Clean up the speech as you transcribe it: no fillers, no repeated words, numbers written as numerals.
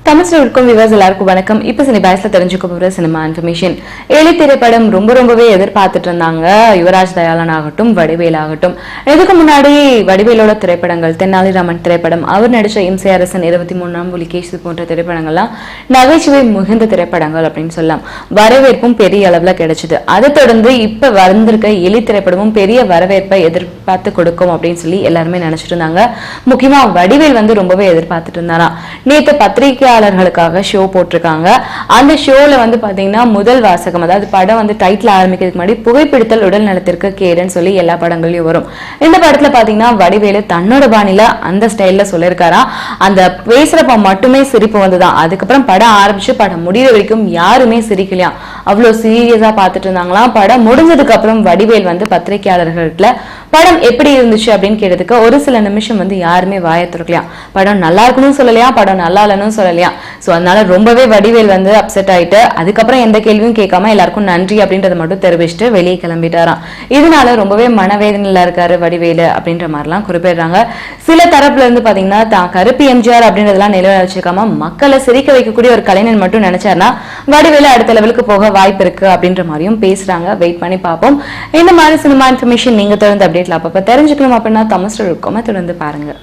தமிழ்ல இருக்கும் வியூவர்ஸ் எல்லாருக்கும் வணக்கம். இப்ப சினி பாய்ஸ்ல தெரிஞ்சுக்க போற சினிமா இன்ஃபர்மேஷன். ஏழை திரைப்படம் ரொம்பவே எதிர்பார்த்துட்டு இருந்தாங்க. யுவராஜ் தயாளன் ஆகட்டும், வடிவேல் ஆகட்டும். இதுக்கு முன்னாடி வடிவேலோட திரைப்படங்கள், தென்னாலிராமன் திரைப்படம், அவர் நடிச்ச இம்சை அரசன், 23ஆம் புலிகேசி போன்ற திரைப்படங்கள்லாம் நகைச்சுவை மிகுந்த திரைப்படங்கள் அப்படின்னு சொல்லலாம். வரவேற்பும் பெரிய அளவுல கிடைச்சது. அதை தொடர்ந்து இப்ப வந்திருக்க எலி திரைப்படமும் பெரிய வரவேற்பை எதிர்பார்த்து கொடுக்கும் அப்படின்னு சொல்லி எல்லாருமே நினைச்சிட்டு இருந்தாங்க. முக்கியமா வடிவேல் ரொம்பவே எதிர்பார்த்துட்டு இருந்தாராம். நேற்று பத்திரிகையாளர்களுக்காக ஷோ போட்டிருக்காங்க. அந்த ஷோல பாத்தீங்கன்னா முதல் வாசகம், அதாவது படம் டைட்டில் ஆரம்பிக்கிறதுக்கு முன்னாடி புகைப்பிடித்தல் உடல் நலத்திற்கு கேடுன்னு சொல்லி எல்லா படங்களையும் வரும். இந்த படத்துல பாத்தீங்கன்னா வடிவேலு தன்னோட பாணியில அந்த ஸ்டைல்ல சொல்லியிருக்காரா. அந்த பேசுறப்ப மட்டுமே சிரிப்பு வந்துதான். அதுக்கப்புறம் படம் ஆரம்பிச்சு படம் முடிகிற வரைக்கும் யாருமே சிரிக்கலையா. அவ்வளவு சீரியஸா பாத்துட்டு இருந்தாங்களாம். படம் முடிஞ்சதுக்கு அப்புறம் வடிவேல் பத்திரிகையாளர்கள்ட்ட படம் எப்படி இருந்துச்சு அப்படின்னு கேட்டதுக்கு ஒரு சில நிமிஷம் யாருமே வாயை திறக்கலையா. படம் நல்லா இருக்குன்னு சொல்லலையா, படம் நல்லா இல்லைன்னு சொல்லலையா. சோ அதனால ரொம்பவே வடிவேல் அப்செட் ஆயிட்டு அதுக்கப்புறம் எந்த கேள்வியும் கேட்காம எல்லாருக்கும் நன்றி அப்படின்றத மட்டும் தெரிவிச்சுட்டு வெளியே கிளம்பிட்டாராம். இதனால ரொம்பவே மனவேதனையில இருக்காரு வடிவேலு அப்படின்ற மாதிரிலாம் குறிப்பிடுறாங்க. சில தரப்புல பாத்தீங்கன்னா தான் கருப்பு எம்ஜிஆர் அப்படின்றதெல்லாம் நிலவ வச்சுக்காம மக்களை சிரிக்க வைக்கக்கூடிய ஒரு கலைஞன் மட்டும் நினைச்சாருன்னா வடிவேலு அடுத்த லெவலுக்கு போக வாய்ப்பு இருக்கு அப்படின்ற மாதிரியும் பேசுறாங்க. வெயிட் பண்ணி பார்ப்போம். இந்த மாதிரி சினிமா இன்ஃபர்மேஷன் நீங்க தொடர்ந்து அப்டேட்ல அப்பப்ப தெரிஞ்சுக்கணும் அப்படின்னா தமிழ்ல தொடர்ந்து பாருங்க.